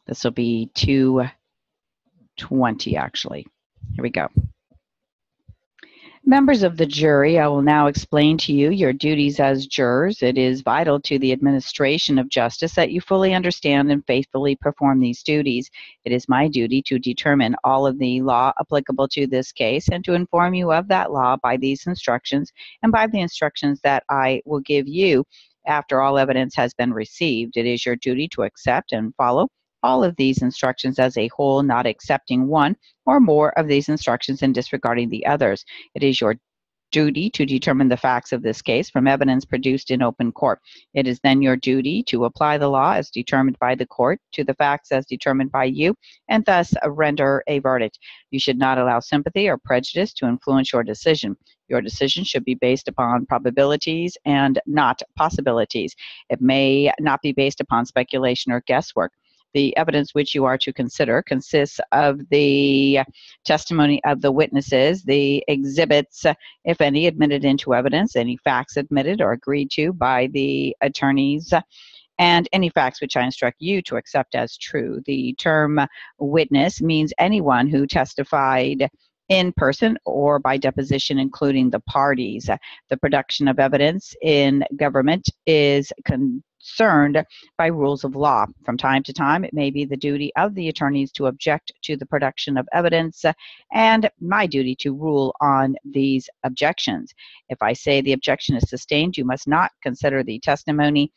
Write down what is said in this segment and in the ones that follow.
This will be 2:20 actually. Here we go. Members of the jury, I will now explain to you your duties as jurors. It is vital to the administration of justice that you fully understand and faithfully perform these duties. It is my duty to determine all of the law applicable to this case and to inform you of that law by these instructions and by the instructions that I will give you after all evidence has been received. It is your duty to accept and follow all of these instructions as a whole, not accepting one or more of these instructions and disregarding the others. It is your duty to determine the facts of this case from evidence produced in open court. It is then your duty to apply the law as determined by the court to the facts as determined by you, and thus render a verdict. You should not allow sympathy or prejudice to influence your decision. Your decision should be based upon probabilities and not possibilities. It may not be based upon speculation or guesswork. The evidence which you are to consider consists of the testimony of the witnesses, the exhibits, if any, admitted into evidence, any facts admitted or agreed to by the attorneys, and any facts which I instruct you to accept as true. The term witness means anyone who testified in person or by deposition, including the parties. The production of evidence in government is concerned by rules of law. From time to time, it may be the duty of the attorneys to object to the production of evidence and my duty to rule on these objections. If I say the objection is sustained, you must not consider the testimony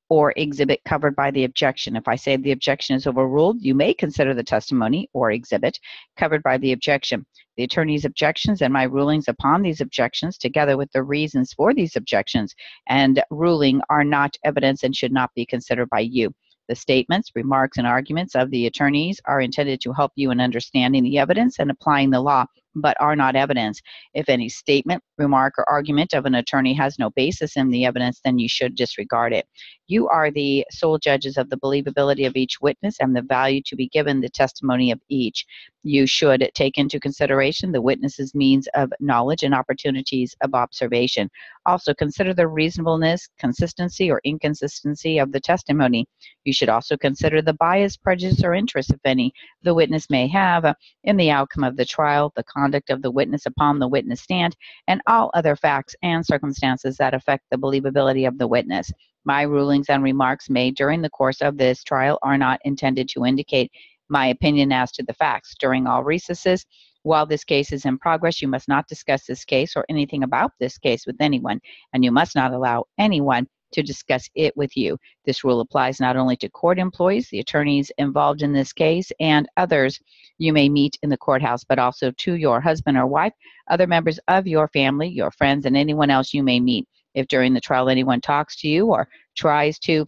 or exhibit covered by the objection. If I say the objection is overruled, you may consider the testimony or exhibit covered by the objection. The attorney's objections and my rulings upon these objections, together with the reasons for these objections and ruling, are not evidence and should not be considered by you. The statements, remarks, and arguments of the attorneys are intended to help you in understanding the evidence and applying the law, but are not evidence. If any statement, remark, or argument of an attorney has no basis in the evidence, then you should disregard it. You are the sole judges of the believability of each witness and the value to be given the testimony of each. You should take into consideration the witness's means of knowledge and opportunities of observation. Also consider the reasonableness, consistency, or inconsistency of the testimony. You should also consider the bias, prejudice, or interest, if any, the witness may have in the outcome of the trial, the conduct of the witness upon the witness stand, and all other facts and circumstances that affect the believability of the witness. My rulings and remarks made during the course of this trial are not intended to indicate my opinion as to the facts. During all recesses, while this case is in progress, you must not discuss this case or anything about this case with anyone, and you must not allow anyone to discuss it with you. This rule applies not only to court employees, the attorneys involved in this case, and others you may meet in the courthouse, but also to your husband or wife, other members of your family, your friends, and anyone else you may meet. If during the trial anyone talks to you or tries to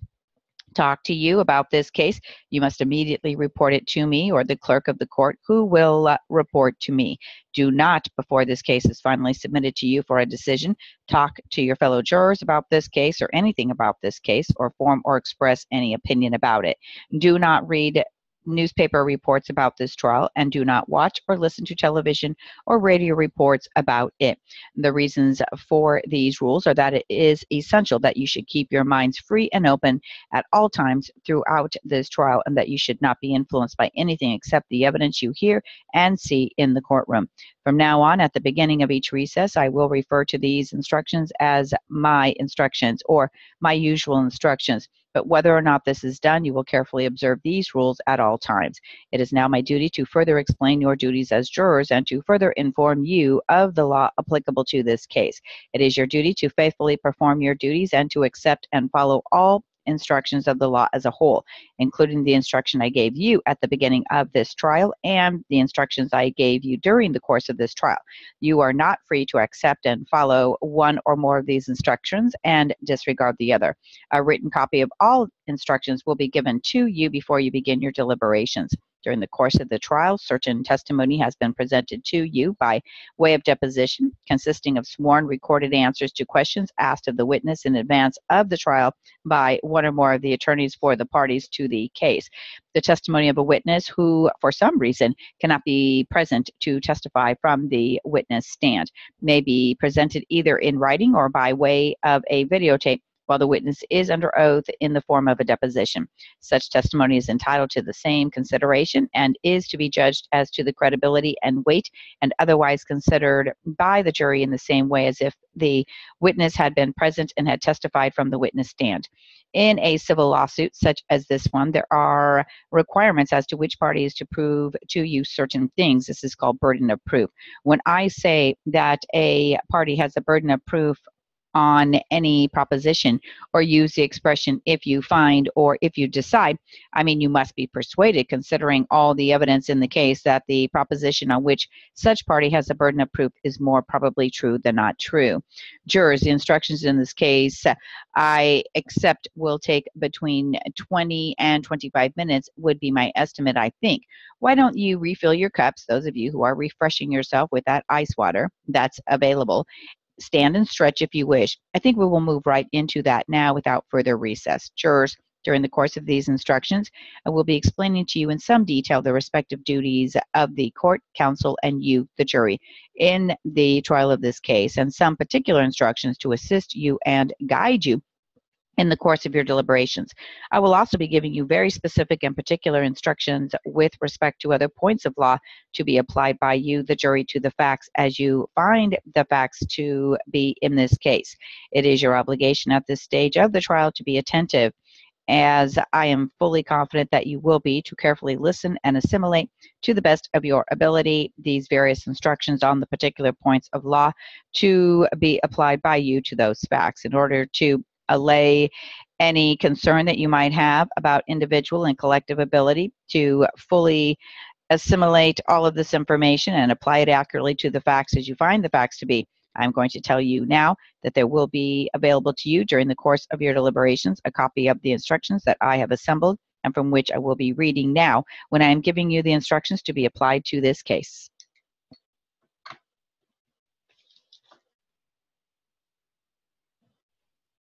talk to you about this case, you must immediately report it to me or the clerk of the court, who will report to me. Do not, before this case is finally submitted to you for a decision, talk to your fellow jurors about this case or anything about this case, or form or express any opinion about it. Do not read newspaper reports about this trial, and do not watch or listen to television or radio reports about it. The reasons for these rules are that it is essential that you should keep your minds free and open at all times throughout this trial, and that you should not be influenced by anything except the evidence you hear and see in the courtroom. From now on, at the beginning of each recess, I will refer to these instructions as my instructions or my usual instructions. But whether or not this is done, you will carefully observe these rules at all times. It is now my duty to further explain your duties as jurors and to further inform you of the law applicable to this case. It is your duty to faithfully perform your duties and to accept and follow all instructions of the law as a whole, including the instruction I gave you at the beginning of this trial and the instructions I gave you during the course of this trial. You are not free to accept and follow one or more of these instructions and disregard the other. A written copy of all instructions will be given to you before you begin your deliberations. During the course of the trial, certain testimony has been presented to you by way of deposition, consisting of sworn recorded answers to questions asked of the witness in advance of the trial by one or more of the attorneys for the parties to the case. The testimony of a witness who, for some reason, cannot be present to testify from the witness stand may be presented either in writing or by way of a videotape while the witness is under oath in the form of a deposition. Such testimony is entitled to the same consideration and is to be judged as to the credibility and weight and otherwise considered by the jury in the same way as if the witness had been present and had testified from the witness stand. In a civil lawsuit such as this one, there are requirements as to which party is to prove to you certain things. This is called burden of proof. When I say that a party has a burden of proof on any proposition, or use the expression if you find or if you decide, I mean you must be persuaded, considering all the evidence in the case, that the proposition on which such party has a burden of proof is more probably true than not true. Jurors, the instructions in this case, I accept will take between 20 and 25 minutes would be my estimate, I think. Why don't you refill your cups, those of you who are refreshing yourself with that ice water that's available. Stand and stretch if you wish. I think we will move right into that now without further recess. Jurors, during the course of these instructions, I will be explaining to you in some detail the respective duties of the court, counsel, and you, the jury, in the trial of this case, and some particular instructions to assist you and guide you in the course of your deliberations. I will also be giving you very specific and particular instructions with respect to other points of law to be applied by you, the jury, to the facts as you find the facts to be in this case. It is your obligation at this stage of the trial to be attentive, as I am fully confident that you will be, to carefully listen and assimilate to the best of your ability these various instructions on the particular points of law to be applied by you to those facts in order to allay any concern that you might have about individual and collective ability to fully assimilate all of this information and apply it accurately to the facts as you find the facts to be. I'm going to tell you now that there will be available to you during the course of your deliberations a copy of the instructions that I have assembled and from which I will be reading now when I am giving you the instructions to be applied to this case.